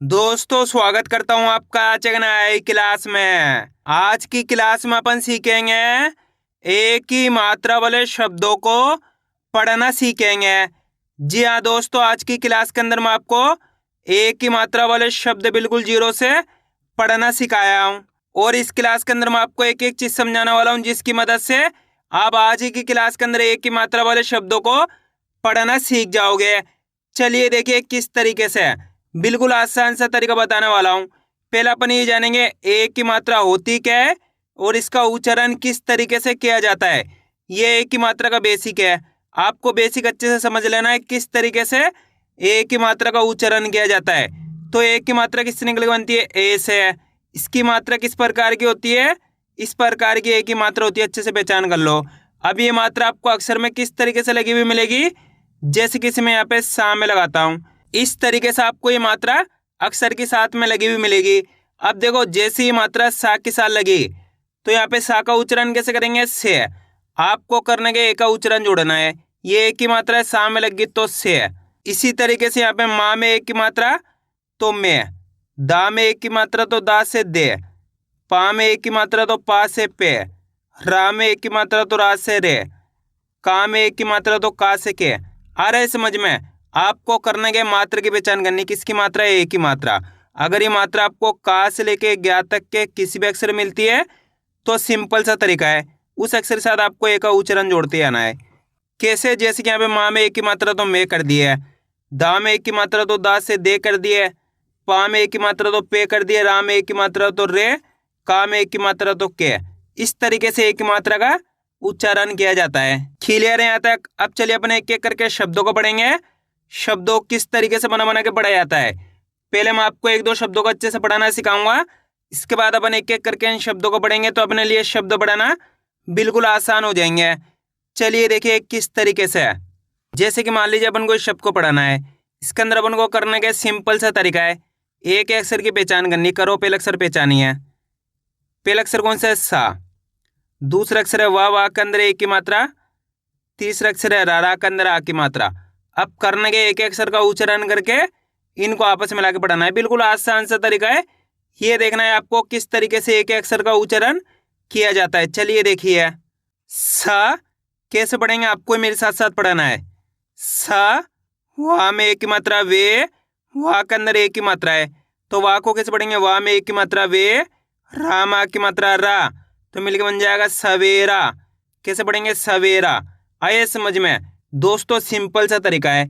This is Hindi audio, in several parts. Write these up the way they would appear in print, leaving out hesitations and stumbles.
दोस्तों स्वागत करता हूं आपका आज एक नई क्लास में। आज की क्लास में अपन सीखेंगे एक ही मात्रा वाले शब्दों को पढ़ना सीखेंगे। जी हाँ दोस्तों, आज की क्लास के अंदर मैं आपको एक ही मात्रा वाले शब्द बिल्कुल जीरो से पढ़ना सिखाया हूं और इस क्लास के अंदर मैं आपको एक एक चीज समझाने वाला हूं, जिसकी मदद से आप आज ही की क्लास के अंदर एक ही मात्रा वाले शब्दों को पढ़ना सीख जाओगे। चलिए देखिए किस तरीके से, बिल्कुल आसान सा तरीका बताने वाला हूँ। पहले अपन ये जानेंगे एक की मात्रा होती क्या है और इसका उच्चारण किस तरीके से किया जाता है। ये एक की मात्रा का बेसिक है, आपको बेसिक अच्छे से समझ लेना है किस तरीके से एक की मात्रा का उच्चारण किया जाता है। तो एक की मात्रा किस तरीके की बनती है, ए से। इसकी मात्रा किस प्रकार की होती है, इस प्रकार की एक की मात्रा होती है, अच्छे से पहचान कर लो। अब ये मात्रा आपको अक्षर में किस तरीके से लगी हुई मिलेगी, जैसे कि मैं यहाँ पे सा में लगाता हूँ, इस तरीके से आपको ये मात्रा अक्षर के साथ में लगी हुई मिलेगी। अब देखो जैसे ये मात्रा सा के साथ लगी तो यहाँ पे सा का उच्चारण कैसे करेंगे, से। आपको करने के ए का उच्चारण जोड़ना है, ये एक की मात्रा है, सा में लगी तो से। इसी तरीके से यहाँ पे माँ में एक की मात्रा तो में, दा में एक की मात्रा तो दा से दे, पा में एक की मात्रा तो पा से पे, रा में एक की मात्रा तो रा से रे, का में एक की मात्रा तो का से के। आ रहा है समझ में। आपको करने के मात्रा की पहचान करनी, किसकी मात्रा है, एक की मात्रा। अगर ये मात्रा आपको का से लेके ज्ञा तक के किसी भी अक्षर मिलती है तो सिंपल सा तरीका है, उस अक्षर के साथ आपको एक का उच्चारण जोड़ते आना है। कैसे, जैसे कि यहाँ पे माँ में एक की मात्रा तो में कर दी है, दा में एक की मात्रा तो दा से दे कर दी है, पा में एक की मात्रा तो पे कर दी है, रा में एक की मात्रा तो रे, का में एक की मात्रा तो के। इस तरीके से एक की मात्रा का उच्चारण किया जाता है। क्लियर है यहाँ तक। अब चलिए अपन एक एक करके शब्दों को पढ़ेंगे, शब्दों किस तरीके से बना बना के पढ़ा जाता है। पहले मैं आपको एक दो शब्दों को अच्छे से पढ़ाना सिखाऊंगा, इसके बाद अपन एक एक करके इन शब्दों को पढ़ेंगे तो अपने लिए शब्द पढ़ाना बिल्कुल आसान हो जाएंगे। चलिए देखिए किस तरीके से, जैसे कि मान लीजिए अपन को इस शब्द को पढ़ाना है, इसके अंदर अपन को करने का सिंपल सा तरीका है, एक अक्षर की पहचान करनी। करो, पहला अक्षर पहचानी है। पहला अक्षर कौन सा है, सा। दूसरा अक्षर है वाह के अंदर एक की मात्रा। तीसरा अक्षर है रा के अंदर आ की मात्रा। अब करने के एक अक्षर का उच्चारण करके इनको आपस में मिला के पढ़ाना है, बिल्कुल आसान सा तरीका है। ये देखना है आपको किस तरीके से एक अक्षर का उच्चारण किया जाता है। चलिए देखिए, सा कैसे पढ़ेंगे, आपको मेरे साथ साथ पढ़ाना है। सा, वाह में एक की मात्रा वे, वाह के अंदर एक की मात्रा है तो वाह को कैसे पढ़ेंगे, वाह में एक की मात्रा वे, रा में की मात्रा रा, तो मिलकर बन जाएगा सवेरा। कैसे पढ़ेंगे, सवेरा। आइए समझ में। दोस्तों सिंपल सा तरीका है,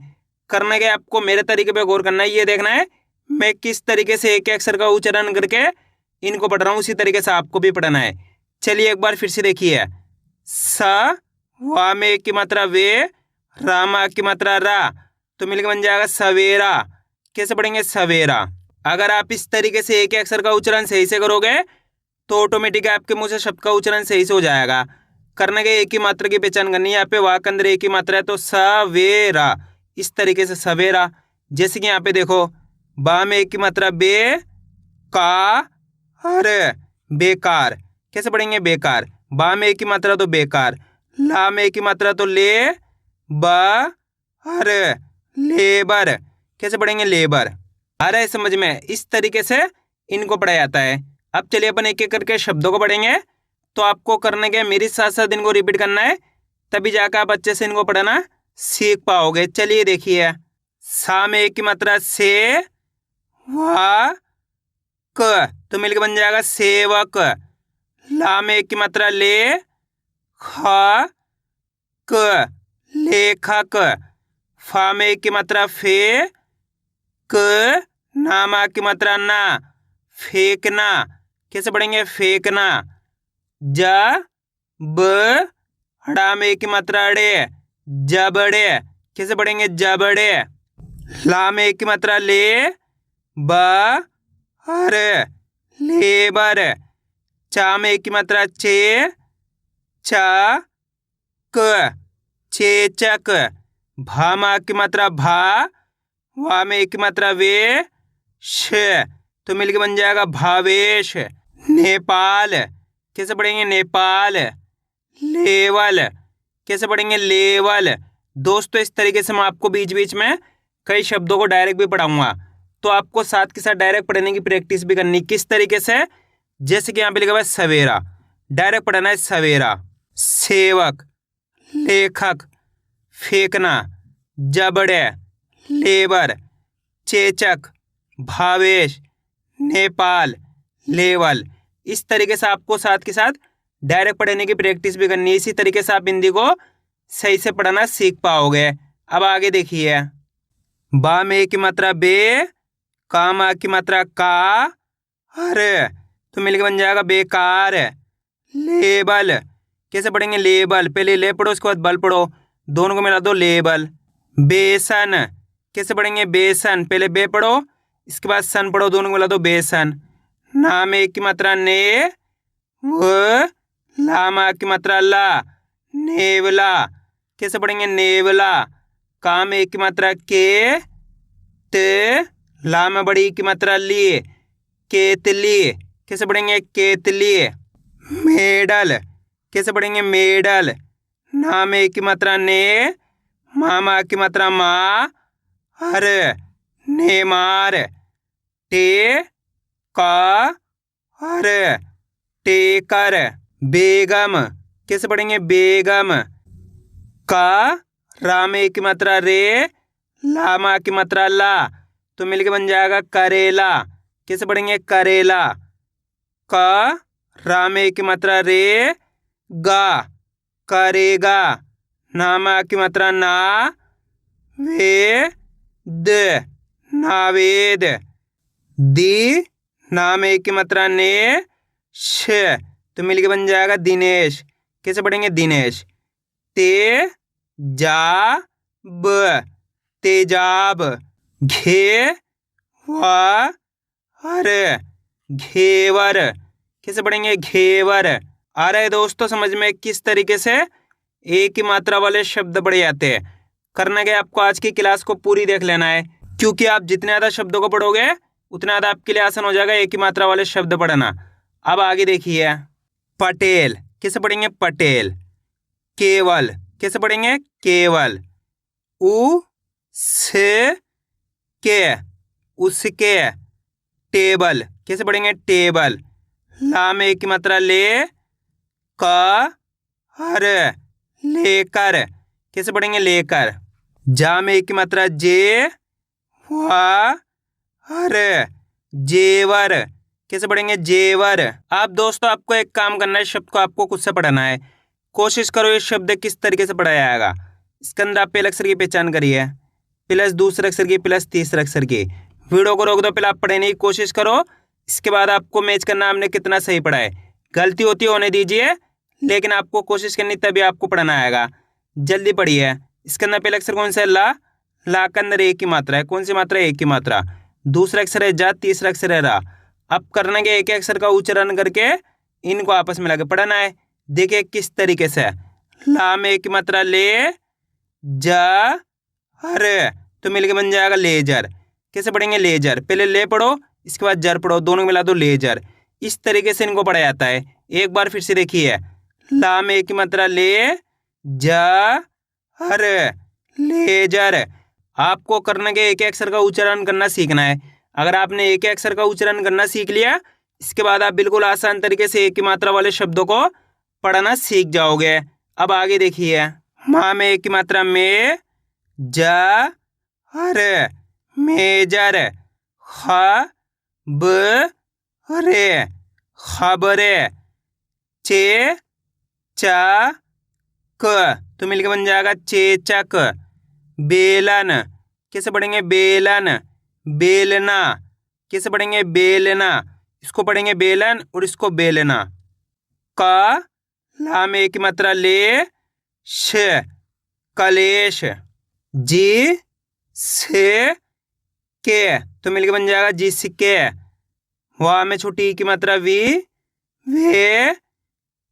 करने के आपको मेरे तरीके पे गौर करना है। ये देखना है मैं किस तरीके से एक अक्षर का उच्चारण करके इनको पढ़ रहा हूँ, उसी तरीके से आपको भी पढ़ना है। चलिए एक बार फिर से देखिए, सा, वा में एक की मात्रा वे, रा में की मात्रा रा, तो मिलकर बन जाएगा सवेरा। कैसे पढ़ेंगे, सवेरा। अगर आप इस तरीके से एक अक्षर का उच्चारण सही से करोगे तो ऑटोमेटिक आपके मुंह से शब्द का उच्चारण सही से हो जाएगा। करने के एक ही मात्रा की पहचान करनी है, यहाँ पे वाक अंदर एक ही मात्रा है तो सवेरा, इस तरीके से सवेरा। जैसे कि यहाँ पे देखो, बा में एक की मात्रा बे, का, हर, बेकार। कैसे पढ़ेंगे, बेकार। बा में एक की मात्रा तो बेकार, ला में एक की मात्रा तो ले, ब, हर, लेबर। कैसे पढ़ेंगे, लेबर। आ रहा है समझ में। इस तरीके से इनको पढ़ा जाता है। अब चलिए अपन एक एक करके शब्दों को पढ़ेंगे, तो आपको करने के मेरे साथ साथ इनको रिपीट करना है, तभी जाकर आप अच्छे से इनको पढ़ना सीख पाओगे। चलिए देखिए, सा में एक की मात्रा से, वा, क, तो मिलकर बन जाएगा सेवक। ला में एक की मात्रा ले, ख, क, लेखक। फा में एक की मात्रा फे, क, नामा की मात्रा ना, फेंकना। कैसे पढ़ेंगे, फेंकना। ज, ब, हड़ा में एक की मात्रा अड़े, जबड़े। कैसे पढ़ेंगे, जबड़े। ला में एक की मात्रा ले, ब, हर, लेबर। चा में एक की मात्रा चे, चा, क, चेचक। भा में की मात्रा भा, वा में एक की मात्रा वे, श, तो मिलके बन जाएगा भावेश। नेपाल। कैसे पढ़ेंगे, नेपाल। लेवल। कैसे पढ़ेंगे, लेवल। दोस्तों इस तरीके से मैं आपको बीच बीच में कई शब्दों को डायरेक्ट भी पढ़ाऊंगा, तो आपको साथ के साथ डायरेक्ट पढ़ने की प्रैक्टिस भी करनी। किस तरीके से? जैसे कि यहाँ पे लिखा हुआ है सवेरा, डायरेक्ट पढ़ना है सवेरा। सेवक, लेखक, फेंकना, जबड़े, लेबर, चेचक, भावेश, नेपाल, लेवल। इस तरीके से आपको साथ के साथ डायरेक्ट पढ़ने की प्रैक्टिस भी करनी है। इसी तरीके से आप हिंदी को सही से पढ़ना सीख पाओगे। अब आगे देखिए, बा में की मात्रा बे, का मा की मात्रा का, हर तो मिलकर बन जाएगा बेकार। लेबल, कैसे पढ़ेंगे? लेबल, पहले ले पढ़ो उसके बाद बल पढ़ो, दोनों को मिला दो लेबल। बेसन, कैसे पढ़ेंगे? बेसन, पहले बे पढ़ो इसके बाद सन पढ़ो, दोनों को मिला दो बेसन। नाम एक की मात्रा ने, व लामा की मात्रा ला, नेवला, कैसे पढ़ेंगे? नेवला। काम एक की मात्रा के, ते लाम बड़ी की मात्रा ली, केतली, कैसे पढ़ेंगे? केतली। मेडल, कैसे पढ़ेंगे? मेडल। नाम एक की मात्रा ने, मामा की मात्रा मा, हर नेमार। टे का हर टेकर। बेगम, कैसे पढ़ेंगे? बेगम। का राम एक की मात्रा रे, लामा की मात्रा ला, तो मिलके बन जाएगा करेला, कैसे पढ़ेंगे? करेला। का राम एक की मात्रा रे, गा, करेगा। नामा की मात्रा ना, वे द, नावेद। दी नाम एक की मात्रा ने, श, तो मिलके बन जाएगा दिनेश, कैसे पढ़ेंगे? दिनेश। ते जा ब, तेजाब। घे वा हर, घेवर, कैसे पढ़ेंगे? घेवर। आ रहा है दोस्तों समझ में किस तरीके से एक ही मात्रा वाले शब्द पढ़े जाते हैं? करना क्या, आपको आज की क्लास को पूरी देख लेना है, क्योंकि आप जितने ज़्यादा शब्दों को पढ़ोगे उतना ज़्यादा आपके लिए आसान हो जाएगा एक ही मात्रा वाले शब्द पढ़ना। अब आगे देखिए, पटेल, कैसे पढ़ेंगे? पटेल। केवल, कैसे पढ़ेंगे? केवल। उ से के, उसके। टेबल, कैसे पढ़ेंगे? टेबल। लाम एक की मात्रा ले, का हर लेकर, कैसे पढ़ेंगे? लेकर। जाम एक की मात्रा जे, वा हर जेवर, कैसे पढ़ेंगे? जेवर। आप दोस्तों आपको एक काम करना है, शब्द को आपको खुद से पढ़ना है। कोशिश करो ये शब्द किस तरीके से पढ़ा जाएगा। इसके अंदर आप पहले अक्षर की पहचान करिए, प्लस दूसरे अक्षर की, प्लस तीसरे अक्षर की। वीडियो को रोक दो, पहले आप पढ़ने की कोशिश करो, इसके बाद आपको मैच करना आपने कितना सही पढ़ा है। गलती होती होने दीजिए, लेकिन आपको कोशिश करनी तभी आपको पढ़ना आएगा। जल्दी पढ़िए। इसके अंदर पहले अक्षर कौन सा है? ला। ला के अंदर एक ही मात्रा है, कौन सी मात्रा? एक ही मात्रा। दूसरा अक्षर है जा, तीसरा अक्षर है रा। अब करना के एक अक्षर का उच्चारण करके इनको आपस में लगा पढ़ना है। देखिए किस तरीके से, ला में एक ही मात्रा ले, जा हर, तो मिलके बन जाएगा लेजर, कैसे पढ़ेंगे? लेजर। पहले ले पढ़ो इसके बाद जर पढ़ो, दोनों मिला दो लेजर। इस तरीके से इनको पढ़ा जाता है। एक बार फिर से देखिए, ला में एक ही मात्रा ले, जा हर लेजर। आपको करना के एक अक्षर का उच्चारण करना सीखना है। अगर आपने एक अक्षर का उच्चारण करना सीख लिया, इसके बाद आप बिल्कुल आसान तरीके से एक ही मात्रा वाले शब्दों को पढ़ना सीख जाओगे। अब आगे देखिए, माँ में एक ही मात्रा में, जा हर मेजर। ख ब रे खबरे। चे चा क, तो मिलकर बन जाएगा चेचक। बेलन, कैसे पढ़ेंगे? बेलन। बेलना, कैसे पढ़ेंगे? बेलना। इसको पढ़ेंगे बेलन और इसको बेलना। का ला में एक मात्रा ले, श कलेश। जी से के, तो मिलकर बन जाएगा जिसके। वाह में छोटी की मात्रा वी, वे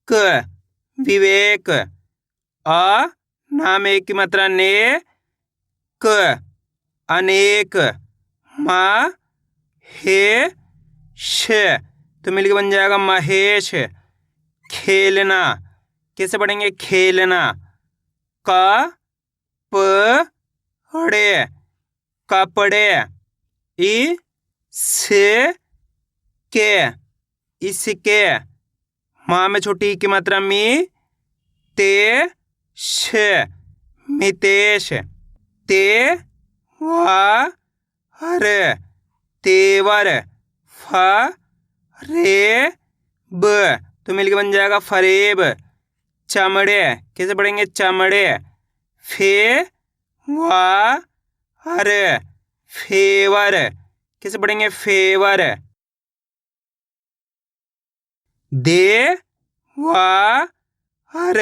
क विवेक। अ नाम एक की मात्रा ने, क अनेक। मा हे श, तो मिलकर बन जाएगा महेश। खेलना, कैसे पढ़ेंगे? खेलना। क प ड़े कपड़े। इ से के, इसके। माँ में छोटी ई की मात्रा मी, ते श, मितेश। ते वा हर, तेवर। फ रे ब, तो मिलके बन जाएगा फरेब। चमड़े, कैसे पढ़ेंगे? चमड़े। फे वा हर, फेवर, कैसे पढ़ेंगे? फेवर। दे वा हर,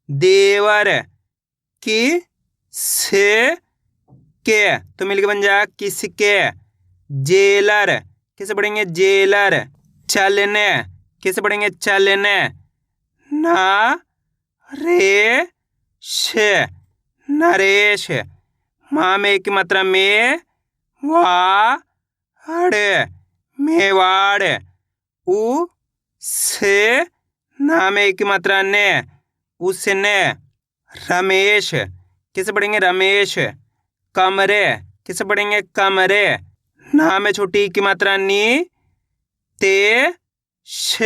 देवर। कि से के, तो मिलके बन जाएगा किसके। जेलर, कैसे पढ़ेंगे? जेलर। चलने, कैसे पढ़ेंगे? चलने। ना रे श, नरेश। माँ में एक मात्रा में, वा हड़, मेवाड़। उ से ना में एक मात्रा ने, उसने। रमेश, कैसे पढ़ेंगे? रमेश। कमरे, कैसे पढ़ेंगे? कमरे। ना में छोटी की मात्रा नी, ते श,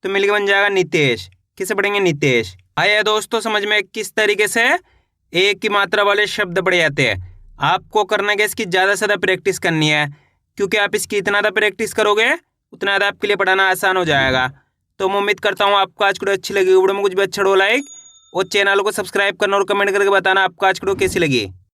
तो मिलके बन जाएगा नितेश। कैसे पढ़ेंगे? नितेश। आया दोस्तों समझ में किस तरीके से एक की मात्रा वाले शब्द पढ़े जाते हैं। आपको करना है इसकी ज़्यादा से ज़्यादा प्रैक्टिस करनी है, क्योंकि आप इसकी इतना ज़्यादा प्रैक्टिस करोगे उतना ज़्यादा आपके लिए पढ़ाना आसान हो जाएगा। तो मैं उम्मीद करता हूँ आपको आज वीडियो अच्छी लगी। वीडियो में कुछ भी अच्छा हो लाइक और चैनल को सब्सक्राइब करना और कमेंट करके बताना आपको आज वीडियो कैसी लगी।